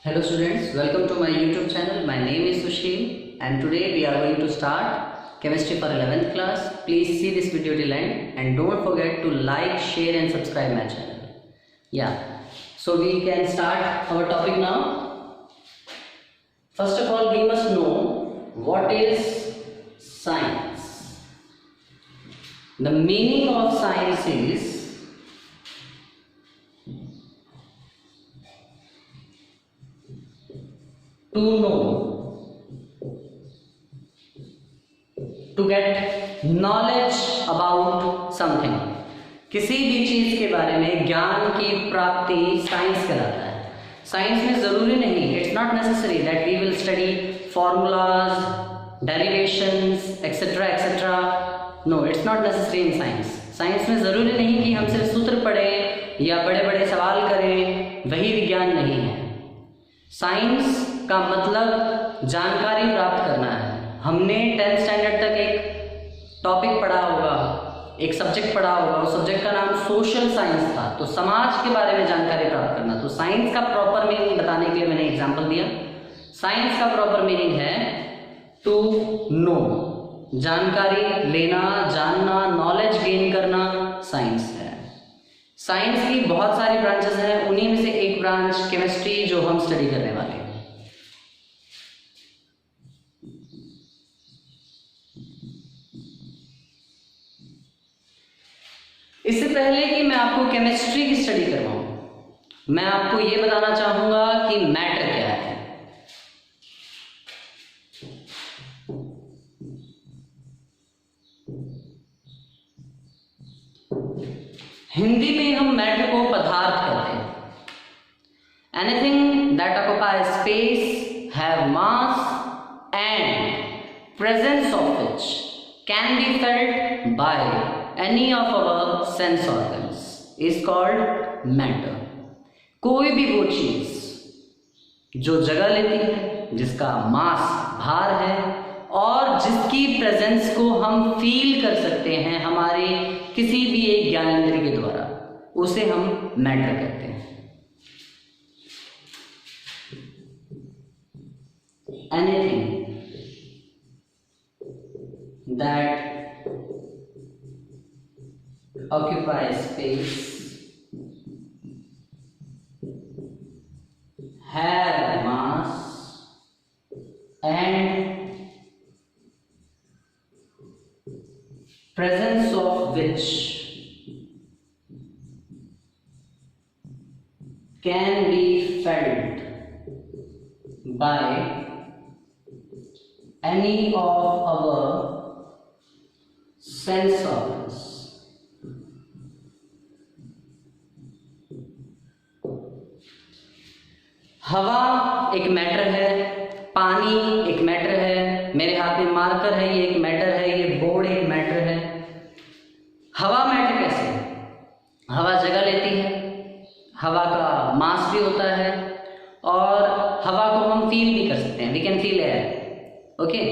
Hello students, welcome to my YouTube channel. My name is Sushil and today we are going to start chemistry for 11th class. Please see this video till end and don't forget to like, share and subscribe my channel. Yeah, so we can start our topic now. First of all, we must know what is science. The meaning of science is to know, to get knowledge about something. किसी भी चीज के बारे में ज्ञान की प्राप्ति science कहलाता है. साइंस में जरूरी नहीं, it's not necessary that we will study formulas, derivations etcetera etcetera. No, it's not necessary in science. Science में जरूरी नहीं कि हम सिर्फ सूत्र पढ़ें या बड़े बड़े सवाल करें, वही विज्ञान नहीं है. साइंस का मतलब जानकारी प्राप्त करना है. हमने 10th स्टैंडर्ड तक एक टॉपिक पढ़ा होगा, एक सब्जेक्ट पढ़ा होगा, उस सब्जेक्ट का नाम सोशल साइंस था. तो समाज के बारे में जानकारी प्राप्त करना. तो साइंस का प्रॉपर मीनिंग बताने के लिए मैंने एग्जांपल दिया. साइंस का प्रॉपर मीनिंग है टू नो, जानकारी लेना, जानना, नॉलेज गेन करना साइंस है. साइंस की बहुत सारी ब्रांचेस हैं, उन्हीं में से एक ब्रांच केमिस्ट्री जो हम स्टडी करने वाले हैं. इससे पहले कि मैं आपको केमिस्ट्री की स्टडी करवाऊं, मैं आपको यह बताना चाहूंगा कि मैटर क्या है. हिंदी में हम मैटर को पदार्थ कहते हैं. Anything that occupies space, have mass and presence of which can be felt by any of our sense organs is called matter. कोई भी वो चीज जो जगह लेती है, जिसका मास भार है और जिसकी प्रेजेंस को हम फील कर सकते हैं हमारे किसी भी एक ज्ञानेंद्रिय के द्वारा, उसे हम मैटर कहते हैं. Anything that occupies space, have mass and presence of which can be felt by any of our sense organs. हवा एक मैटर है, पानी एक मैटर है, मेरे हाथ में मार्कर है, ये एक मैटर है, ये बोर्ड एक मैटर है. हवा मैटर कैसे? हवा जगह लेती है, हवा का मास भी होता है और हवा को हम फील भी कर सकते हैं. We can feel air. Okay,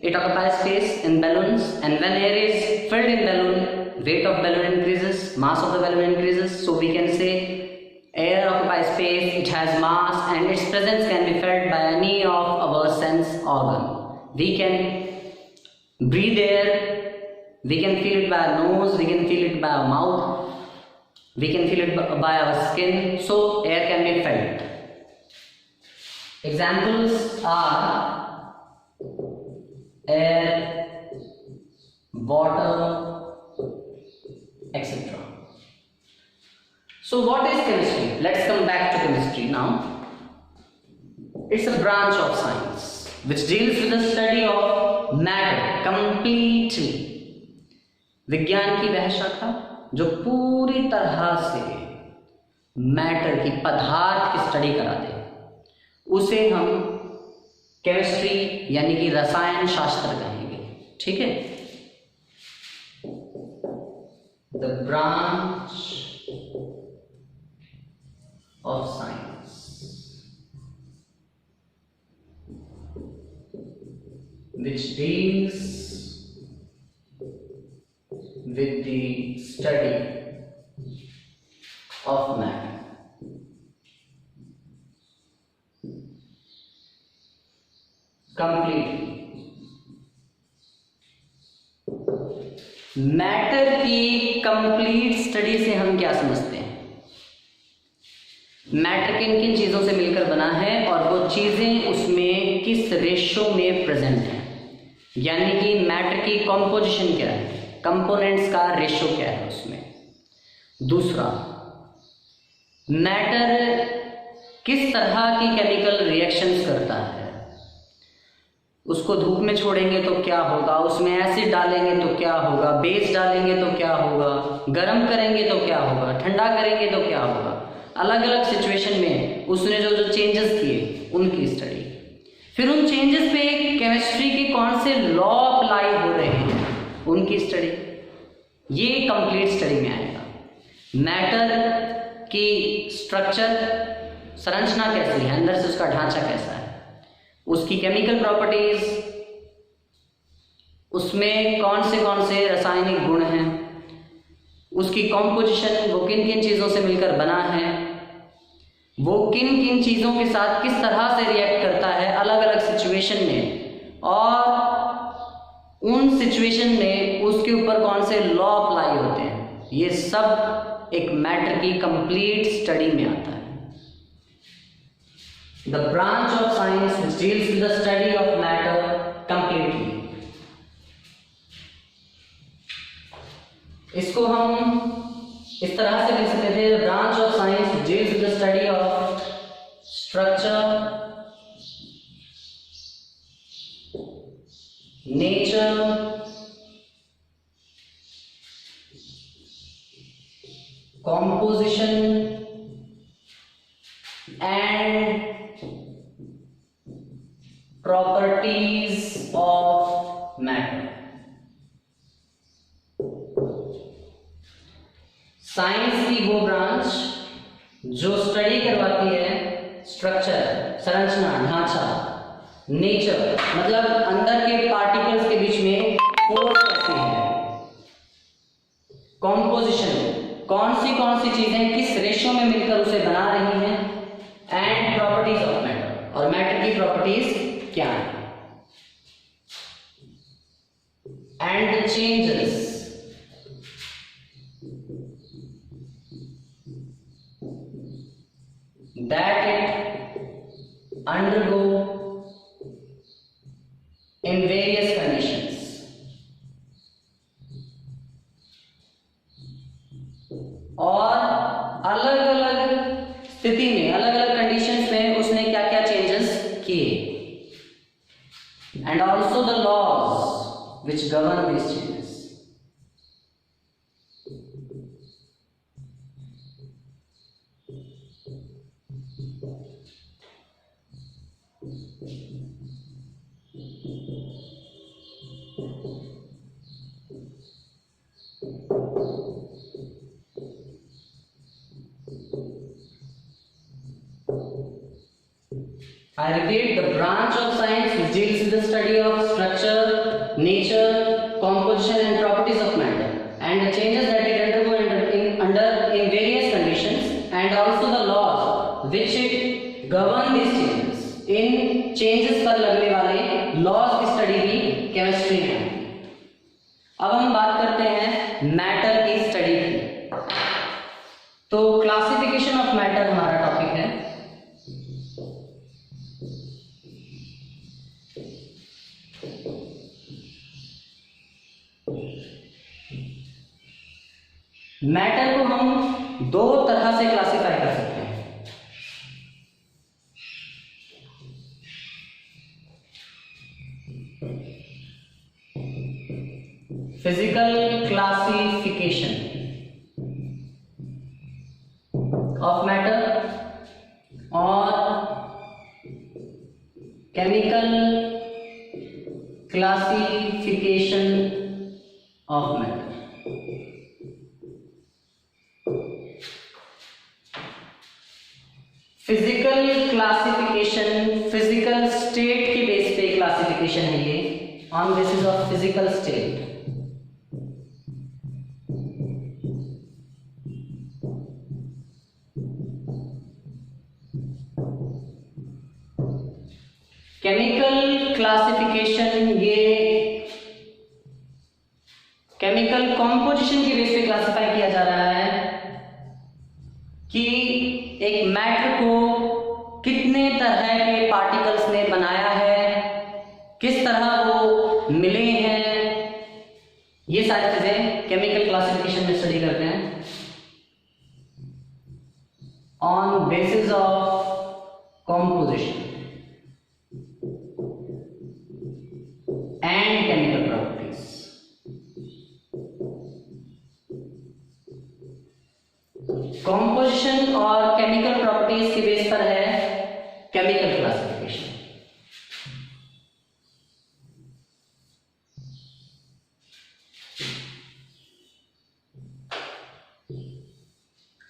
it occupies space in balloons and when air is filled in balloon, weight of balloon increases, mass of the balloon increases. So we can say air occupies space, it has mass and its presence can be felt by any of our sense organ. We can breathe air, we can feel it by our nose, we can feel it by our mouth, we can feel it by our skin. So air can be felt. Examples are air, water, etc. So what is chemistry? Let's come back to chemistry now. It's a branch of science which deals with the study of matter completely. विज्ञान की वह शाखा जो पूरी तरह से matter की, पदार्थ की स्टडी करा दे, उसे हम केमिस्ट्री यानी कि रसायन शास्त्र कहेंगे. ठीक है? The branch of science which deals with the study of matter. Completely. Matter की कंप्लीट स्टडी से हम क्या समझते हैं? मैटर किन किन चीजों से मिलकर बना है और वो चीजें उसमें किस रेशो में प्रेजेंट है, यानी कि मैटर की कॉम्पोजिशन क्या है, कंपोनेंट्स का रेशो क्या है उसमें। दूसरा, मैटर किस तरह की केमिकल रिएक्शंस करता है, उसको धूप में छोड़ेंगे तो क्या होगा, उसमें एसिड डालेंगे तो क्या होगा, बेस डालेंगे तो क्या होगा, गर्म करेंगे तो क्या होगा, ठंडा करेंगे तो क्या होगा, अलग अलग सिचुएशन में उसने जो जो चेंजेस किए उनकी स्टडी। फिर उन चेंजेस पे केमिस्ट्री के कौन से लॉ अप्लाई हो रहे हैं उनकी स्टडी। ये कंप्लीट स्टडी में आएगा। मैटर की स्ट्रक्चर, संरचना कैसी है, अंदर से उसका ढांचा कैसा है, उसकी केमिकल प्रॉपर्टीज, उसमें कौन से रासायनिक गुण हैं, उसकी कॉम्पोजिशन, वो किन किन चीज़ों से मिलकर बना है, वो किन किन चीज़ों के साथ किस तरह से रिएक्ट करता है अलग अलग सिचुएशन में, और उन सिचुएशन में उसके ऊपर कौन से लॉ अप्लाई होते हैं, ये सब एक मैटर की कंप्लीट स्टडी में आता है। The branch of science which deals with the study of matter completely. इसको हम इस तरह से लिख सकते थे, the branch of science which deals with the study of structure, nature, composition and properties of matter। Science की वो ब्रांच जो स्टडी करवाती है स्ट्रक्चर, संरचना, ढांचा, नेचर मतलब अंदर के पार्टिकल्स के बीच में फोर्स कैसे है, कॉम्पोजिशन कौन सी चीजें किस रेशो में मिलकर उसे बना रही हैं, एंड प्रॉपर्टीज ऑफ मैटर, और मैटर की प्रॉपर्टीज क्या है, and the changes that it undergo in various conditions। और अलग अलग स्थिति में, अलग अलग कंडीशंस में उसने क्या क्या चेंजेस किए, and also the laws which govern this changes. I repeat, the branch of science which deals with the study of structure, nature, composition and properties of matter, and the changes that it undergo in various conditions, and also the laws which it govern these changes। In changes पर लगने वाले laws की study भी chemistry में है। अब हम बात करते हैं matter की study की। तो classification of matter हमारा टॉपिक है। मैटर को हम दो तरह से क्लासिफाई कर सकते हैं। फिजिकल क्लासिफिकेशन ऑफ मैटर और chemical classification of matter. Physical classification, physical state के बेस पे क्लासिफिकेशन है ये, on basis of physical state. Chemical classification ये केमिकल कॉम्पोजिशन की बेस पे क्लासिफाई किया जा रहा है कि एक मैटर को कितने तरह के पार्टिकल्स ने बनाया है, किस तरह वो मिले हैं, ये सारी चीजें केमिकल क्लासिफिकेशन में स्टडी करते हैं on basis of composition and chemical properties. Composition और केमिकल प्रॉपर्टीज के बेस पर है केमिकल क्लासिफिकेशन।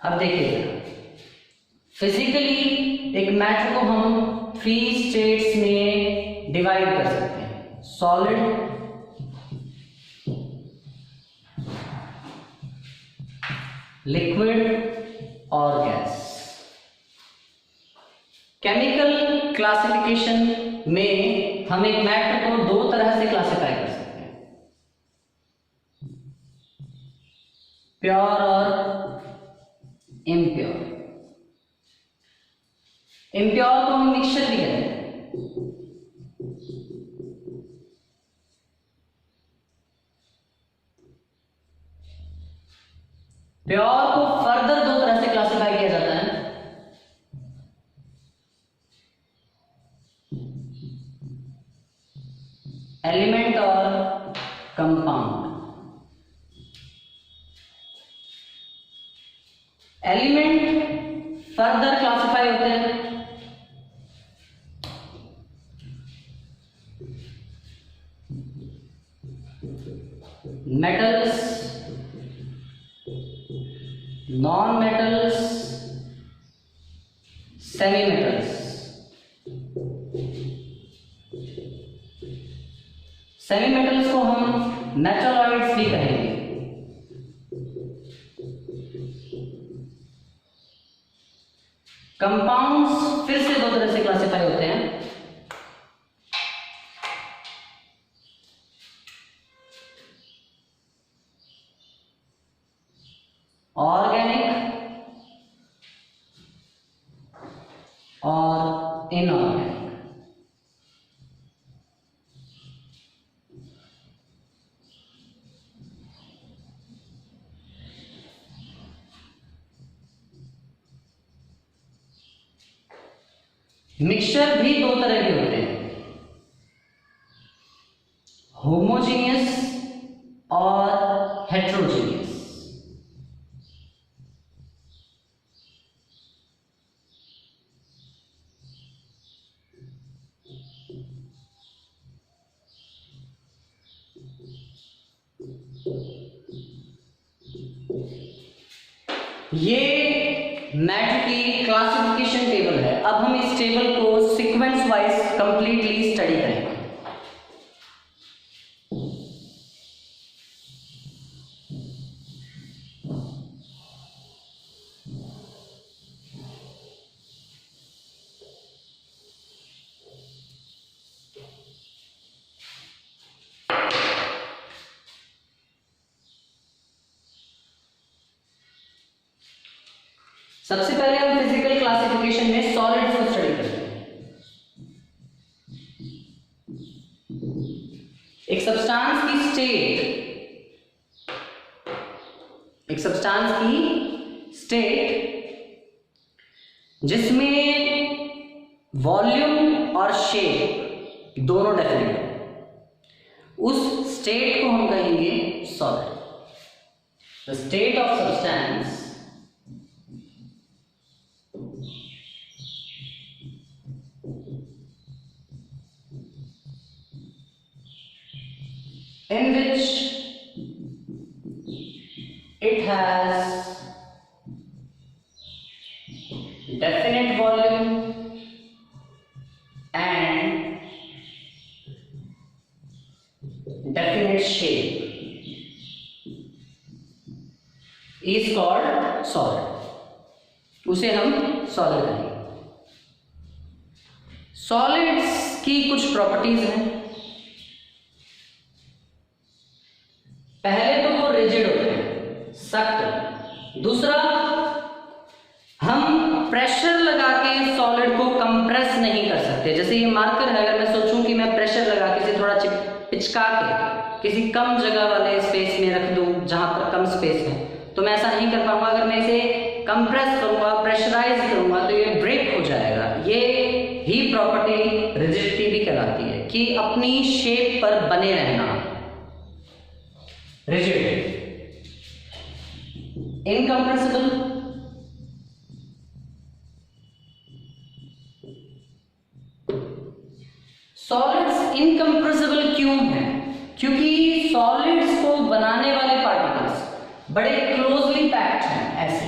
अब देखिए, फिजिकली एक मैटर को हम 3 स्टेट्स में डिवाइड कर सकते हैं, सॉलिड, लिक्विड और गैस। केमिकल क्लासिफिकेशन में हम एक मैटर को 2 तरह से क्लासिफाई कर सकते हैं, प्योर और इम्प्योर। इम्प्योर को हम मिक्सचर भी कहते हैं। प्योर को फर्दर 2 तरह से क्लासिफाई किया जाता है, एलिमेंट और कंपाउंड। एलिमेंट फर्दर क्लासिफाई होते हैं metals, non metals, semi metals. Semi metals को हम मेटलॉइड्स भी कहेंगे। कंपाउंड्स फिर से 2 तरह से क्लासिफाई होते हैं, ऑर्गेनिक और इनऑर्गेनिक। मिक्सचर भी 2 तरह के होते हैं, होमोजीनियस और हेट्रोजीनियस। ये मैटर की क्लासिफिकेशन टेबल है। अब हम इस टेबल को सीक्वेंस वाइज कंप्लीटली स्टडी करेंगे। सबसे पहले हम फिजिकल क्लासिफिकेशन में सॉलिड्स को स्टडी करते हैं। एक सब्सटेंस की स्टेट जिसमें वॉल्यूम और शेप दोनों डेफिनेट हो, उस स्टेट को हम कहेंगे solid. The state of substance in which it has definite volume and definite shape is called solid। उसे हम सॉलिड कहेंगे। सॉलिड्स की कुछ प्रॉपर्टीज हैं। पहले तो वो रिजिड होते हैं, सख्त। दूसरा, हम प्रेशर लगा के सॉलिड को कंप्रेस नहीं कर सकते। जैसे ये मार्कर है, अगर मैं सोचूं कि मैं प्रेशर लगा के इसे थोड़ा पिचका के किसी कम जगह वाले स्पेस में रख दूं जहां पर कम स्पेस है, तो मैं ऐसा नहीं कर पाऊंगा। अगर मैं इसे कंप्रेस करूंगा, प्रेशराइज करूंगा, तो ये ब्रेक हो जाएगा। ये ही प्रॉपर्टी रिजिडिटी भी कहलाती है, कि अपनी शेप पर बने रहना। रिजिड, इनकंप्रेसिबल, सॉलिड्स इनकंप्रेसिबल क्यों हैं? क्योंकि सॉलिड्स को बनाने वाले पार्टिकल्स बड़े क्लोजली पैक्ड हैं, ऐसे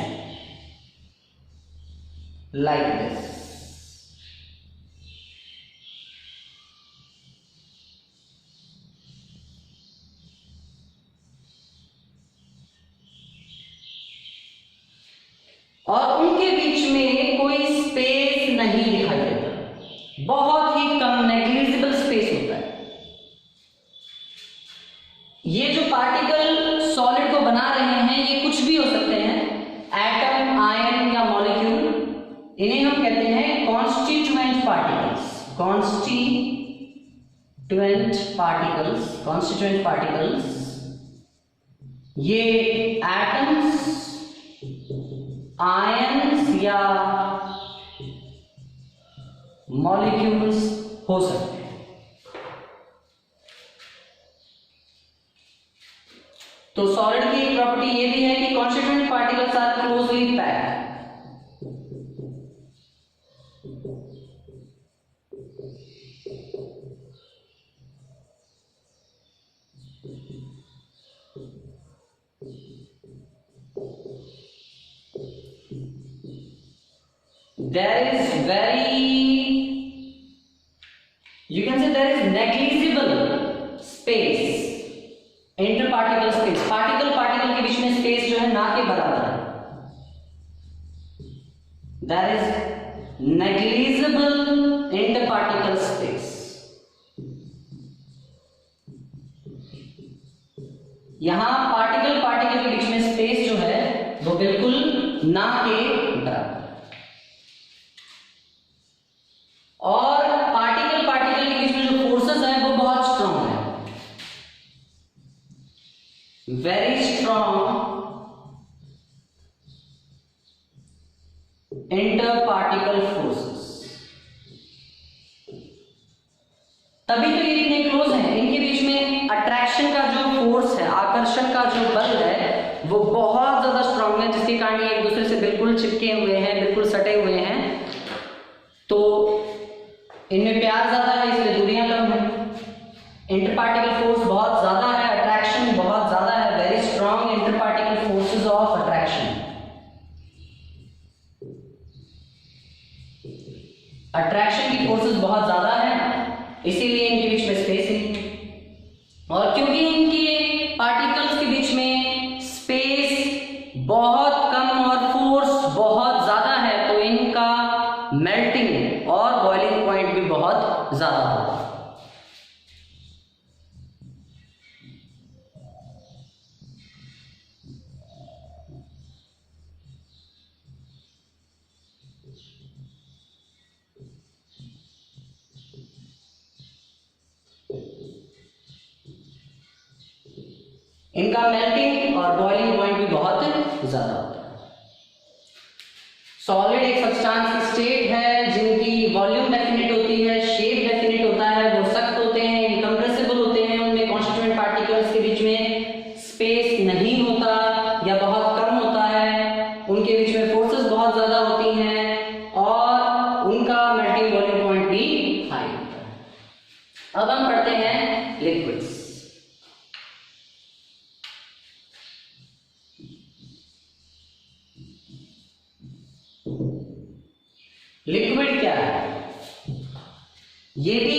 लाइक दिस। और उनके बीच में कोई स्पेस नहीं दिखाई देता, बहुत ही कम, नेग्लिजिबल स्पेस होता है। ये जो पार्टिकल सॉलिड को बना रहे हैं, ये कुछ भी हो सकते हैं, एटम, आयन या मॉलिक्यूल। इन्हें हम कहते हैं कॉन्स्टिट्यूएंट पार्टिकल्स। कॉन्स्टिट्यूएंट पार्टिकल्स ये एटम्स, आयंस या मॉलिक्यूल्स हो सकते हैं। तो सॉलिड की एक प्रॉपर्टी ये भी है कि constituent particles are closely packed. There is you can say there is negligible space, interparticle space, particle के बीच में स्पेस जो है ना के बराबर है। There is negligible interparticle space। यहां पार्टिकल के बीच में स्पेस जो है वो बिल्कुल ना के बराबर। और पार्टिकल के बीच में जो फोर्सेस है वो बहुत स्ट्रॉन्ग है, very strong inter particle forces. तभी तो ये इतने क्लोज हैं। इनके बीच में अट्रैक्शन का जो फोर्स है, आकर्षण का जो बल है, वो बहुत ज्यादा स्ट्रॉन्ग है, जिसके कारण ये एक दूसरे से बिल्कुल चिपके हुए हैं, बिल्कुल सटे हुए हैं। तो इनमें प्यार ज्यादा है, इसलिए दूरियां कम है। इंटरपार्टिकल फोर्स बहुत ज्यादा है, अट्रैक्शन बहुत ज्यादा है, very strong interparticle forces of attraction. Attraction की फोर्सेस बहुत ज्यादा है, इसीलिए इनके बीच में स्पेस नहीं। और क्योंकि इनके पार्टिकल्स के बीच में स्पेस बहुत कम और फोर्स बहुत ज्यादा है, तो इनका मेल्टिंग और बॉइलिंग पॉइंट भी बहुत ज्यादा होगा। इनका मेल्टिंग और बॉइलिंग पॉइंट भी बहुत ज्यादा होता है। सॉलिड एक सब्सटेंस की स्टेट है जिनकी वॉल्यूम डेफिनेट होती है, शेप डेफिनेट होता है, वो सख्त होते हैं, इनकम्प्रेसिबल होते हैं, उनमें कॉन्स्टिट्यूएंट पार्टिकल्स के बीच में स्पेस नहीं होता या बहुत कम होता है, उनके बीच में फोर्सेस बहुत ज्यादा होती हैं और उनका मेल्टिंग बॉइलिंग पॉइंट भी हाई होता है। अब हम पढ़ते हैं लिक्विड्स। लिक्विड क्या है? ये भी